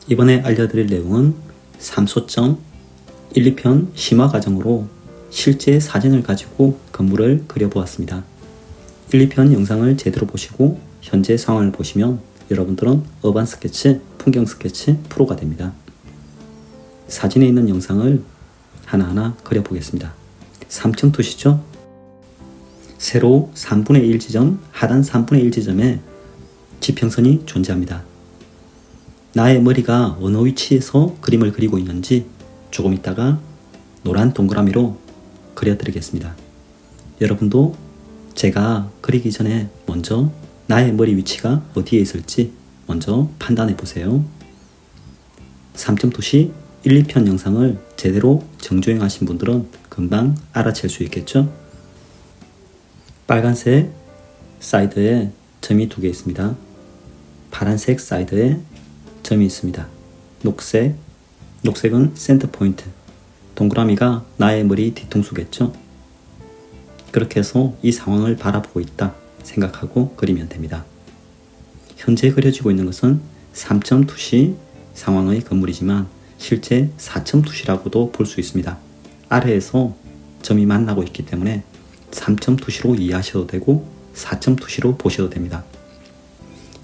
이번에 알려드릴 내용은 삼소점 1, 2편 심화 과정으로 실제 사진을 가지고 건물을 그려보았습니다. 1, 2편 영상을 제대로 보시고 현재 상황을 보시면 여러분들은 어반 스케치, 풍경 스케치 프로가 됩니다. 사진에 있는 영상을 하나하나 그려보겠습니다. 3층 투시죠? 세로 3분의 1 지점, 하단 3분의 1 지점에 지평선이 존재합니다. 나의 머리가 어느 위치에서 그림을 그리고 있는지 조금 있다가 노란 동그라미로 그려드리겠습니다. 여러분도 제가 그리기 전에 먼저 나의 머리 위치가 어디에 있을지 먼저 판단해 보세요. 3점 투시 1, 2편 영상을 제대로 정주행 하신 분들은 금방 알아챌 수 있겠죠? 빨간색 사이드에 점이 2개 있습니다. 파란색 사이드에 점이 있습니다. 녹색은 센터 포인트, 동그라미가 나의 머리 뒤통수겠죠? 그렇게 해서 이 상황을 바라보고 있다 생각하고 그리면 됩니다. 현재 그려지고 있는 것은 3점 투시 상황의 건물이지만 실제 4점 투시라고도 볼 수 있습니다. 아래에서 점이 만나고 있기 때문에 3점 투시로 이해하셔도 되고 4점 투시로 보셔도 됩니다.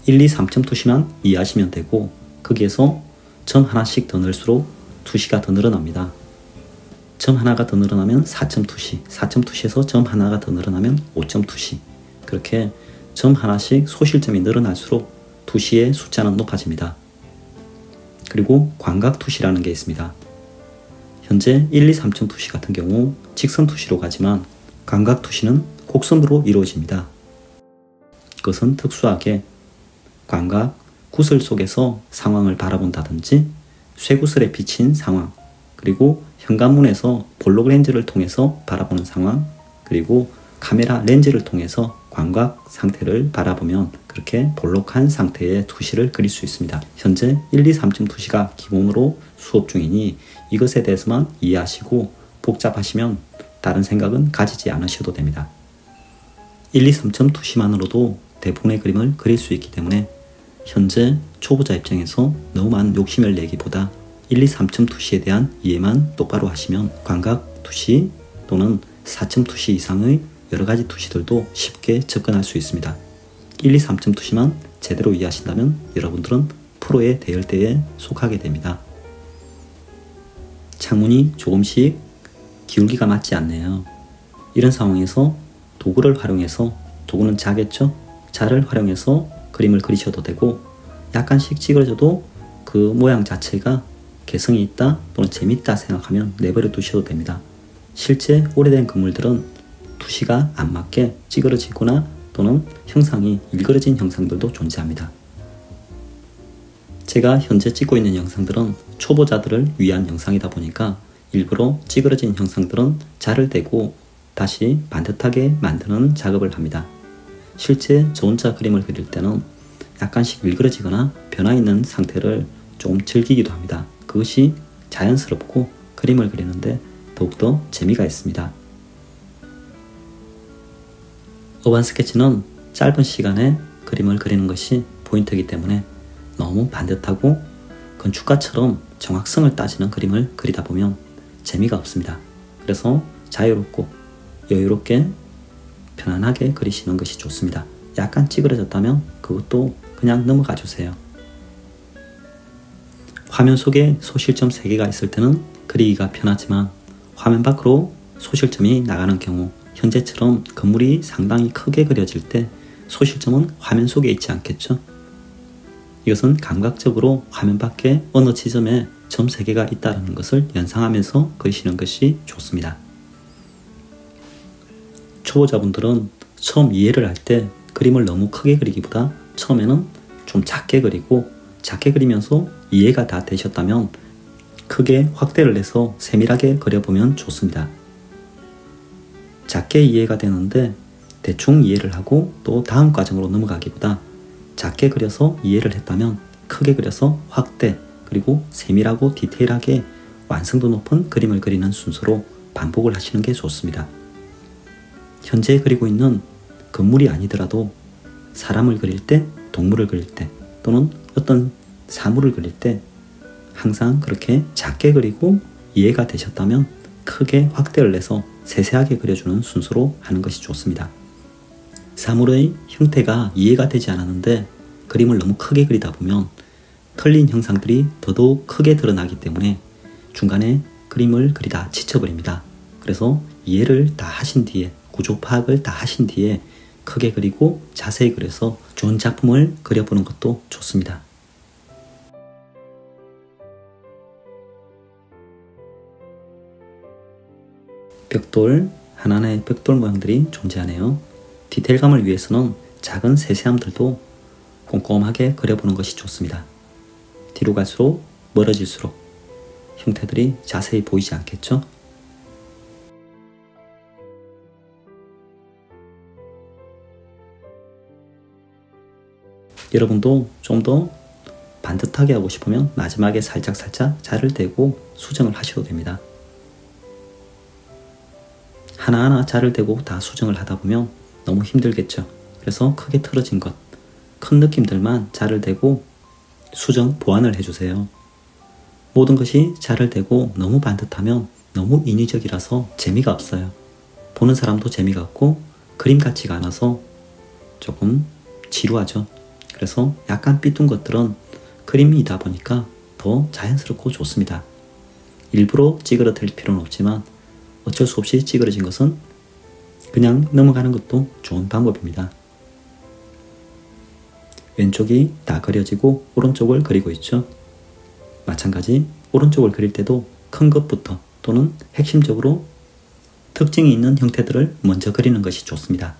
1, 2, 3점 투시만 이해하시면 되고 거기에서 점 하나씩 더 넣을수록 투시가 더 늘어납니다. 점 하나가 더 늘어나면 4점 투시, 4점 투시에서 점 하나가 더 늘어나면 5점 투시, 그렇게 점 하나씩 소실점이 늘어날수록 투시의 숫자는 높아집니다. 그리고 광각 투시라는 게 있습니다. 현재 1, 2, 3점 투시 같은 경우 직선 투시로 가지만 광각 투시는 곡선으로 이루어집니다. 그것은 특수하게 광각 구슬 속에서 상황을 바라본다든지 쇠구슬에 비친 상황, 그리고 현관문에서 볼록 렌즈를 통해서 바라보는 상황, 그리고 카메라 렌즈를 통해서 광각 상태를 바라보면 그렇게 볼록한 상태의 투시를 그릴 수 있습니다. 현재 1, 2, 3점 투시가 기본으로 수업 중이니 이것에 대해서만 이해하시고 복잡하시면 다른 생각은 가지지 않으셔도 됩니다. 1, 2, 3점 투시만으로도 대부분의 그림을 그릴 수 있기 때문에 현재 초보자 입장에서 너무 많은 욕심을 내기보다 1, 2, 3점 투시에 대한 이해만 똑바로 하시면 광각 투시 또는 4점 투시 이상의 여러가지 투시들도 쉽게 접근할 수 있습니다. 1, 2, 3점 투시만 제대로 이해하신다면 여러분들은 프로의 대열대에 속하게 됩니다. 창문이 조금씩 기울기가 맞지 않네요. 이런 상황에서 도구를 활용해서, 도구는 자겠죠? 자를 활용해서 그림을 그리셔도 되고 약간씩 찌그러져도 그 모양 자체가 개성이 있다 또는 재밌다 생각하면 내버려 두셔도 됩니다. 실제 오래된 건물들은 투시가 안 맞게 찌그러지거나 또는 형상이 일그러진 형상들도 존재합니다. 제가 현재 찍고 있는 영상들은 초보자들을 위한 영상이다 보니까 일부러 찌그러진 형상들은 자를 대고 다시 반듯하게 만드는 작업을 합니다. 실제 저 혼자 그림을 그릴 때는 약간씩 일그러지거나 변화 있는 상태를 조금 즐기기도 합니다. 그것이 자연스럽고 그림을 그리는데 더욱더 재미가 있습니다. 어반 스케치는 짧은 시간에 그림을 그리는 것이 포인트이기 때문에 너무 반듯하고 건축가처럼 정확성을 따지는 그림을 그리다 보면 재미가 없습니다. 그래서 자유롭고 여유롭게 편안하게 그리시는 것이 좋습니다. 약간 찌그러졌다면 그것도 그냥 넘어가 주세요. 화면 속에 소실점 3개가 있을 때는 그리기가 편하지만 화면 밖으로 소실점이 나가는 경우, 현재처럼 건물이 상당히 크게 그려질 때 소실점은 화면 속에 있지 않겠죠? 이것은 감각적으로 화면 밖에 어느 지점에 점 3개가 있다는 것을 연상하면서 그리시는 것이 좋습니다. 초보자분들은 처음 이해를 할 때 그림을 너무 크게 그리기보다 처음에는 좀 작게 그리고 작게 그리면서 이해가 다 되셨다면 크게 확대를 해서 세밀하게 그려보면 좋습니다. 작게 이해가 되는데 대충 이해를 하고 또 다음 과정으로 넘어가기보다 작게 그려서 이해를 했다면 크게 그려서 확대, 그리고 세밀하고 디테일하게 완성도 높은 그림을 그리는 순서로 반복을 하시는 게 좋습니다. 현재 그리고 있는 건물이 아니더라도 사람을 그릴 때, 동물을 그릴 때, 또는 어떤 사물을 그릴 때 항상 그렇게 작게 그리고 이해가 되셨다면 크게 확대를 내서 세세하게 그려주는 순서로 하는 것이 좋습니다. 사물의 형태가 이해가 되지 않았는데 그림을 너무 크게 그리다 보면 틀린 형상들이 더더욱 크게 드러나기 때문에 중간에 그림을 그리다 지쳐버립니다. 그래서 이해를 다 하신 뒤에, 구조 파악을 다 하신 뒤에 크게 그리고 자세히 그려서 좋은 작품을 그려보는 것도 좋습니다. 벽돌, 하나하나의 벽돌 모양들이 존재하네요. 디테일감을 위해서는 작은 세세함들도 꼼꼼하게 그려보는 것이 좋습니다. 뒤로 갈수록 멀어질수록 형태들이 자세히 보이지 않겠죠? 여러분도 좀 더 반듯하게 하고 싶으면 마지막에 살짝살짝 자를 대고 수정을 하셔도 됩니다. 하나하나 자를 대고 다 수정을 하다 보면 너무 힘들겠죠. 그래서 크게 틀어진 것, 큰 느낌들만 자를 대고 수정, 보완을 해주세요. 모든 것이 자를 대고 너무 반듯하면 너무 인위적이라서 재미가 없어요. 보는 사람도 재미가 없고 그림 같지가 않아서 조금 지루하죠. 그래서 약간 삐뚤은 것들은 그림이다 보니까 더 자연스럽고 좋습니다. 일부러 찌그러뜨릴 필요는 없지만 어쩔 수 없이 찌그러진 것은 그냥 넘어가는 것도 좋은 방법입니다. 왼쪽이 다 그려지고 오른쪽을 그리고 있죠. 마찬가지 오른쪽을 그릴 때도 큰 것부터 또는 핵심적으로 특징이 있는 형태들을 먼저 그리는 것이 좋습니다.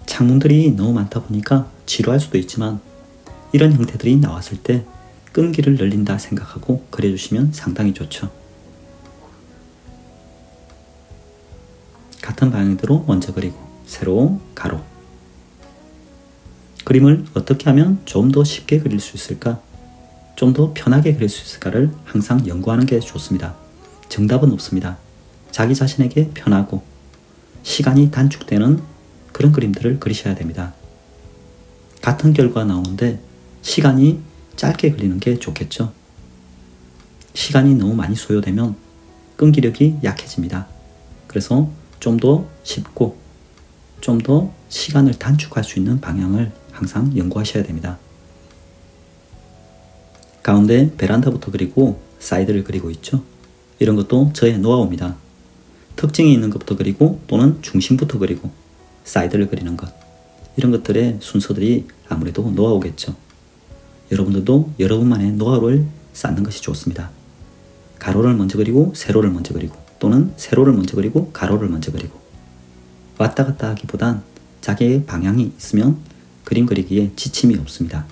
창문들이 너무 많다 보니까 지루할 수도 있지만 이런 형태들이 나왔을 때 끈기를 늘린다 생각하고 그려주시면 상당히 좋죠. 같은 방향대로 먼저 그리고 세로, 가로. 그림을 어떻게 하면 좀 더 쉽게 그릴 수 있을까? 좀 더 편하게 그릴 수 있을까를 항상 연구하는 게 좋습니다. 정답은 없습니다. 자기 자신에게 편하고 시간이 단축되는 그런 그림들을 그리셔야 됩니다. 같은 결과가 나오는데 시간이 짧게 그리는 게 좋겠죠. 시간이 너무 많이 소요되면 끈기력이 약해집니다. 그래서 좀 더 쉽고 좀 더 시간을 단축할 수 있는 방향을 항상 연구하셔야 됩니다. 가운데 베란다부터 그리고 사이드를 그리고 있죠. 이런 것도 저의 노하우입니다. 특징이 있는 것부터 그리고 또는 중심부터 그리고 사이드를 그리는 것, 이런 것들의 순서들이 아무래도 노하우겠죠. 여러분들도 여러분만의 노하우를 쌓는 것이 좋습니다. 가로를 먼저 그리고 세로를 먼저 그리고 또는 세로를 먼저 그리고 가로를 먼저 그리고 왔다 갔다 하기보단 자기의 방향이 있으면 그림 그리기에 지침이 없습니다.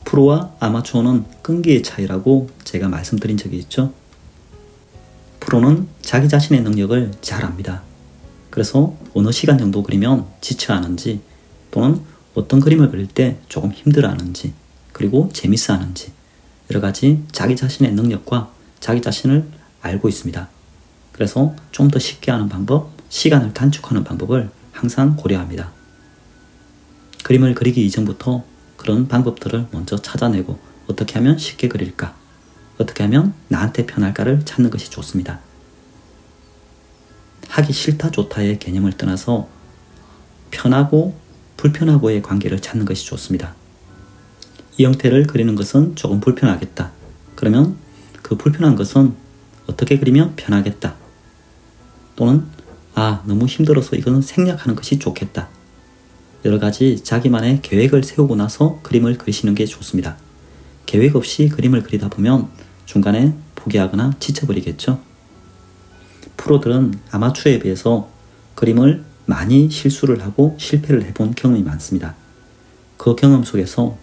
프로와 아마추어는 끈기의 차이라고 제가 말씀드린 적이 있죠. 프로는 자기 자신의 능력을 잘 압니다. 그래서 어느 시간 정도 그리면 지쳐하는지 또는 어떤 그림을 그릴 때 조금 힘들어하는지 그리고 재밌어하는지 여러가지 자기 자신의 능력과 자기 자신을 알고 있습니다. 그래서 좀 더 쉽게 하는 방법, 시간을 단축하는 방법을 항상 고려합니다. 그림을 그리기 이전부터 그런 방법들을 먼저 찾아내고 어떻게 하면 쉽게 그릴까, 어떻게 하면 나한테 편할까를 찾는 것이 좋습니다. 하기 싫다 좋다의 개념을 떠나서 편하고 불편하고의 관계를 찾는 것이 좋습니다. 이 형태를 그리는 것은 조금 불편하겠다. 그러면 그 불편한 것은 어떻게 그리면 편하겠다. 또는 너무 힘들어서 이거는 생략하는 것이 좋겠다. 여러가지 자기만의 계획을 세우고 나서 그림을 그리시는 게 좋습니다. 계획 없이 그림을 그리다 보면 중간에 포기하거나 지쳐버리겠죠. 프로들은 아마추어에 비해서 그림을 많이 실수를 하고 실패를 해본 경험이 많습니다. 그 경험 속에서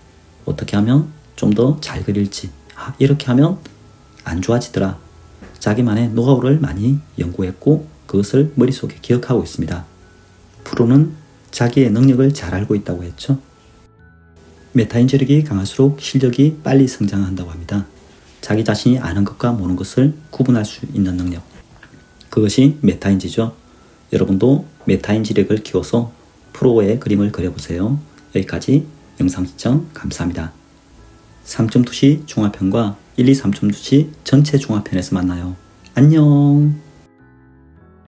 어떻게 하면 좀 더 잘 그릴지, 이렇게 하면 안 좋아지더라. 자기만의 노하우를 많이 연구했고 그것을 머릿속에 기억하고 있습니다. 프로는 자기의 능력을 잘 알고 있다고 했죠. 메타인지력이 강할수록 실력이 빨리 성장한다고 합니다. 자기 자신이 아는 것과 모르는 것을 구분할 수 있는 능력, 그것이 메타인지죠. 여러분도 메타인지력을 키워서 프로의 그림을 그려보세요. 여기까지 영상 시청 감사합니다. 3점 투시 중화편과 1, 2, 3점 투시 전체 중화편에서 만나요. 안녕.